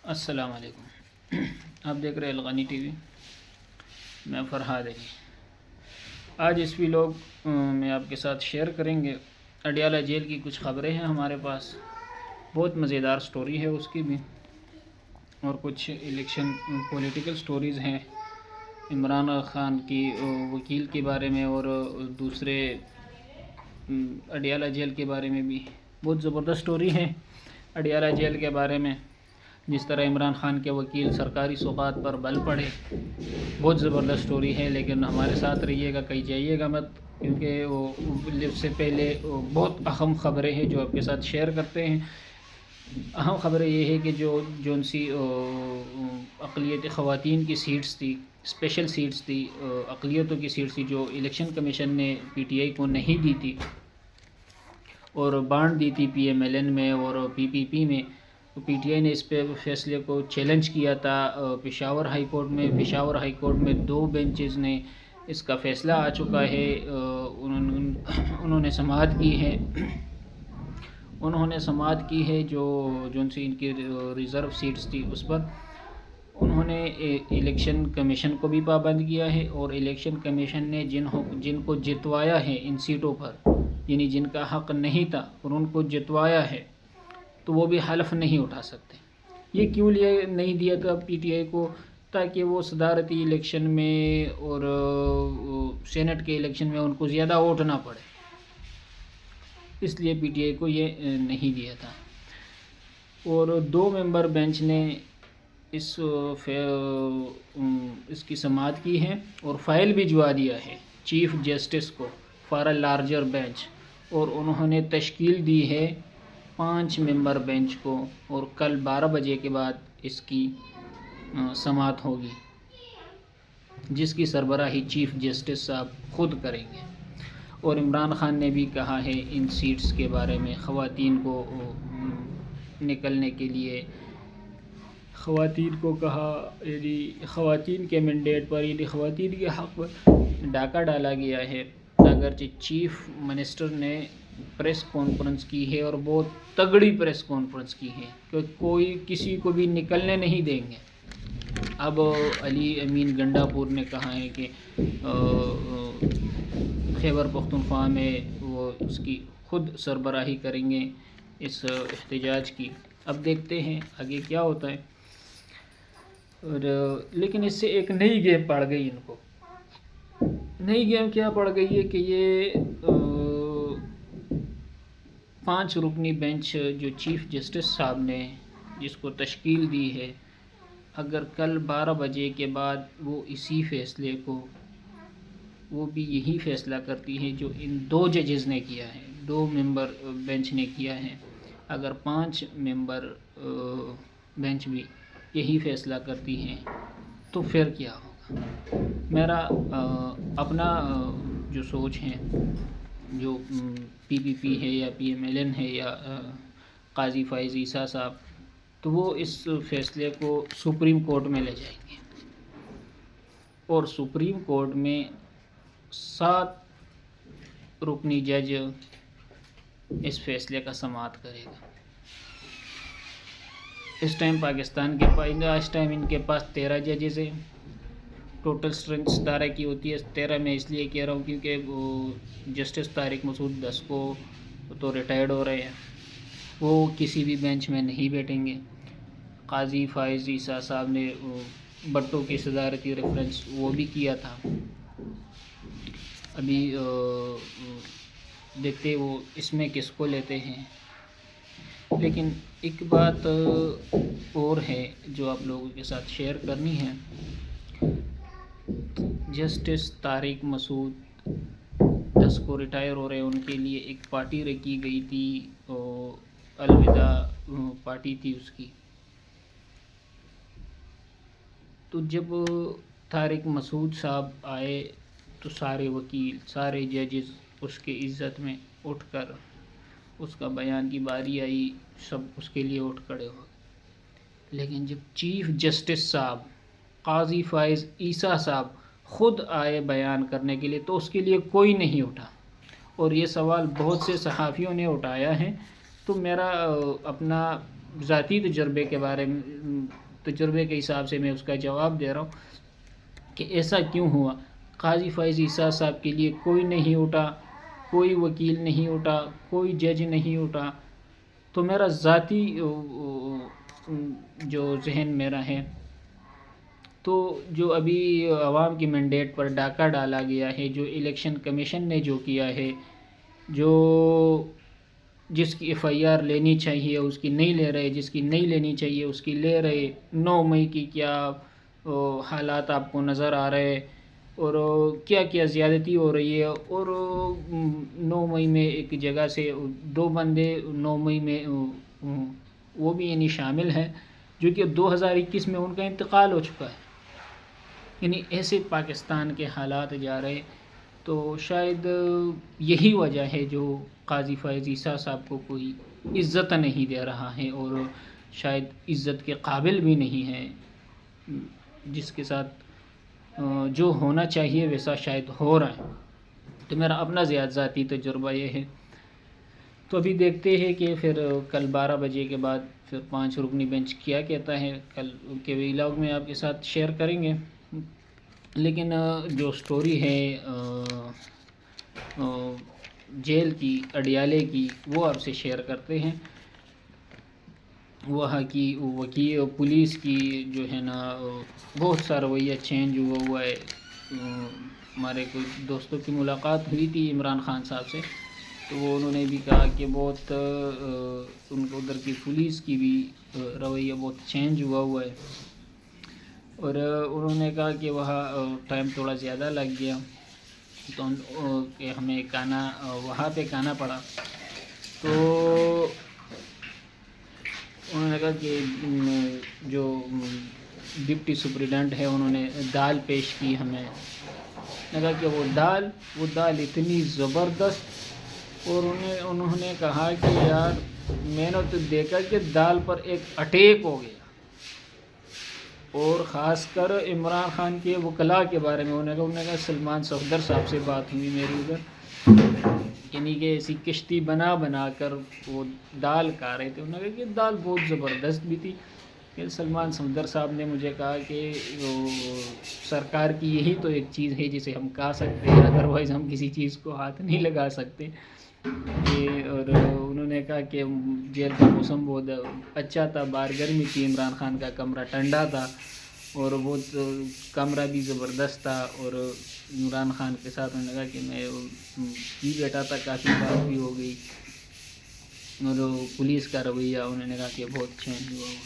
السلام علیکم۔ آپ دیکھ رہے الغنی ٹی وی، میں فرحاد علی۔ آج اس ویلاگ میں آپ کے ساتھ شیئر کریں گے اڈیالہ جیل کی کچھ خبریں ہیں ہمارے پاس، بہت مزیدار سٹوری ہے اس کی بھی، اور کچھ الیکشن پولیٹیکل سٹوریز ہیں عمران خان کی وکیل کے بارے میں، اور دوسرے اڈیالہ جیل کے بارے میں بھی بہت زبردست سٹوری ہے اڈیالہ جیل کے بارے میں۔ جس طرح عمران خان کے وکیل سرکاری سوغات پر بل پڑے، بہت زبردست سٹوری ہے، لیکن ہمارے ساتھ رہیے گا، کہیں جائیے گا مت، کیونکہ اس سے پہلے بہت اہم خبریں ہیں جو آپ کے ساتھ شیئر کرتے ہیں۔ اہم خبریں یہ ہے کہ جون سی اقلیتی خواتین کی سیٹس تھی، اسپیشل سیٹس تھی، اقلیتوں کی سیٹس تھی، جو الیکشن کمیشن نے پی ٹی آئی کو نہیں دی تھی اور بانٹ دی تھی پی ایم ایل این میں اور پی پی پی میں۔ پی ٹی آئی نے اس پہ فیصلے کو چیلنج کیا تھا پشاور ہائی کورٹ میں۔ پشاور ہائی کورٹ میں 2 بینچز نے اس کا فیصلہ آ چکا ہے، انہوں نے سماعت کی ہے جون سی ان کی ریزرو سیٹس تھی اس پر۔ انہوں نے الیکشن کمیشن کو بھی پابند کیا ہے، اور الیکشن کمیشن نے جن کو جتوایا ہے ان سیٹوں پر، یعنی جن کا حق نہیں تھا اور ان کو جتوایا ہے، تو وہ بھی حلف نہیں اٹھا سکتے۔ یہ کیوں نہیں دیا تھا پی ٹی آئی کو؟ تاکہ وہ صدارتی الیکشن میں اور سینٹ کے الیکشن میں ان کو زیادہ ووٹ نہ پڑے، اس لیے پی ٹی آئی کو یہ نہیں دیا تھا۔ اور 2 ممبر بینچ نے اس کی سماعت کی ہے اور فائل بھجوا دیا ہے چیف جسٹس کو فار اے لارجر بینچ، اور انہوں نے تشکیل دی ہے 5 ممبر بینچ کو، اور کل 12 بجے کے بعد اس کی سماعت ہوگی، جس کی سربراہی چیف جسٹس صاحب خود کریں گے۔ اور عمران خان نے بھی کہا ہے ان سیٹس کے بارے میں، خواتین کو نکلنے کے لیے، خواتین کو کہا، یعنی خواتین کے مینڈیٹ پر، یعنی خواتین کے حق پر ڈاکہ ڈالا گیا ہے۔ اگرچہ چیف منسٹر نے پریس کانفرنس کی ہے، اور بہت تگڑی پریس کانفرنس کی ہے، کہ کوئی کسی کو بھی نکلنے نہیں دیں گے۔ اب علی امین گنڈا پور نے کہا ہے کہ خیبر پختونخوا میں وہ اس کی خود سربراہی کریں گے اس احتجاج کی۔ اب دیکھتے ہیں آگے کیا ہوتا ہے۔ لیکن اس سے ایک نئی گیم پڑ گئی ان کو۔ نئی گیم کیا پڑ گئی ہے کہ یہ 5 رکنی بینچ جو چیف جسٹس صاحب نے جس کو تشکیل دی ہے، اگر کل 12 بجے کے بعد وہ اسی فیصلے کو، وہ بھی یہی فیصلہ کرتی ہے جو ان 2 ججز نے کیا ہے، 2 ممبر بینچ نے کیا ہے، اگر 5 ممبر بینچ بھی یہی فیصلہ کرتی ہیں تو پھر کیا ہوگا؟ میرا اپنا جو سوچ ہے، جو پی پی پی ہے یا پی ایم ایل این ہے یا قاضی فائز عیسیٰ صاحب، تو وہ اس فیصلے کو سپریم کورٹ میں لے جائیں گے، اور سپریم کورٹ میں 7 رکنی جج اس فیصلے کا سماعت کرے گا۔ اس ٹائم پاکستان کے اس ٹائم ان کے پاس 13 ججز ہیں، ٹوٹل اسٹرینتھ 17 کی ہوتی ہے۔ 13 میں اس لیے کہہ رہا ہوں کیونکہ جسٹس طارق مسعود 10 کو تو ریٹائرڈ ہو رہے ہیں، وہ کسی بھی بینچ میں نہیں بیٹھیں گے۔ قاضی فائز عیسیٰ صاحب نے بٹوں کی صدارتی ریفرنس وہ بھی کیا تھا۔ ابھی دیکھتے وہ اس میں کس کو لیتے ہیں۔ لیکن ایک بات اور ہے جو آپ لوگوں کے ساتھ شیئر کرنی ہے۔ جسٹس طارق مسعود 10 کو ریٹائر ہو رہے ہیں، ان کے لیے ایک پارٹی رکھی گئی تھی، الوداع پارٹی تھی اس کی۔ تو جب طارق مسعود صاحب آئے تو سارے وکیل، سارے ججز اس کے عزت میں اٹھ کر، اس کا بیان کی باری آئی، سب اس کے لیے اٹھ کھڑے ہو گئے۔ لیکن جب چیف جسٹس صاحب قاضی فائز عیسیٰ صاحب خود آئے بیان کرنے کے لیے، تو اس کے لیے کوئی نہیں اٹھا، اور یہ سوال بہت سے صحافیوں نے اٹھایا ہے۔ تو میرا اپنا ذاتی تجربے کے حساب سے میں اس کا جواب دے رہا ہوں کہ ایسا کیوں ہوا. قاضی فائز عیسیٰ صاحب کے لیے کوئی نہیں اٹھا، کوئی وکیل نہیں اٹھا، کوئی جج نہیں اٹھا. تو میرا ذاتی جو ذہن میرا ہے، تو جو ابھی عوام کی مینڈیٹ پر ڈاکہ ڈالا گیا ہے، جو الیکشن کمیشن نے جو کیا ہے، جو جس کی ایف آئی آر لینی چاہیے اس کی نہیں لے رہے، جس کی نہیں لینی چاہیے اس کی لے رہے. 9 مئی کی کیا حالات آپ کو نظر آ رہے اور کیا کیا زیادتی ہو رہی ہے. اور 9 مئی میں ایک جگہ سے 2 بندے 9 مئی میں وہ بھی یعنی شامل ہیں جو کہ 2021 میں ان کا انتقال ہو چکا ہے. یعنی ایسے پاکستان کے حالات جا رہے. تو شاید یہی وجہ ہے جو قاضی فائز عیسیٰ صاحب کو کوئی عزت نہیں دے رہا ہے اور شاید عزت کے قابل بھی نہیں ہے، جس کے ساتھ جو ہونا چاہیے ویسا شاید ہو رہا ہے. تو میرا اپنا ذاتی تجربہ یہ ہے. تو ابھی دیکھتے ہیں کہ پھر کل 12 بجے کے بعد پھر 5 رکنی بینچ کیا کہتا ہے. کل کے ویلاگ میں آپ کے ساتھ شیئر کریں گے. لیکن جو سٹوری ہے جیل کی، اڈیالے کی، وہ آپ سے شیئر کرتے ہیں. وہاں کی وکیل پولیس کی جو ہے نا بہت سا رویہ چینج ہوا ہے. ہمارے کچھ دوستوں کی ملاقات ہوئی تھی عمران خان صاحب سے، تو وہ انہوں نے بھی کہا کہ بہت ان کو ادھر کی پولیس کی بھی رویہ بہت چینج ہوا ہے. اور انہوں نے کہا کہ وہاں ٹائم تھوڑا زیادہ لگ گیا تو کہ ہمیں وہاں پہ کھانا پڑا. تو انہوں نے کہا کہ جو ڈپٹی سپریڈنٹ ہے انہوں نے دال پیش کی ہمیں. نے کہا کہ وہ دال اتنی زبردست، اور انہوں نے کہا کہ یار میں نے تو دیکھا کہ دال پر ایک اٹیک ہو گیا. اور خاص کر عمران خان کے وکلاء کے بارے میں انہوں نے کہا سلمان صفدر صاحب سے بات ہوئی میری ادھر، یعنی کہ ایسی کشتی بنا کر وہ دال کھا رہے تھے. انہوں نے کہا کہ دال بہت زبردست بھی تھی. کہ سلمان صفدر صاحب نے مجھے کہا کہ سرکار کی یہی تو ایک چیز ہے جسے ہم کھا سکتے ہیں، ادروائز ہم کسی چیز کو ہاتھ نہیں لگا سکتے. اور انہوں نے کہا کہ جیل کا موسم بہت اچھا تھا، باہر گرمی تھی، عمران خان کا کمرہ ٹھنڈا تھا اور بہت کمرہ بھی زبردست تھا. اور عمران خان کے ساتھ انہوں نے کہا کہ میں بھی بیٹھا تھا، کافی بات بھی ہو گئی. اور پولیس کا رویہ انہوں نے کہا کہ بہت چینج ہوا ہے.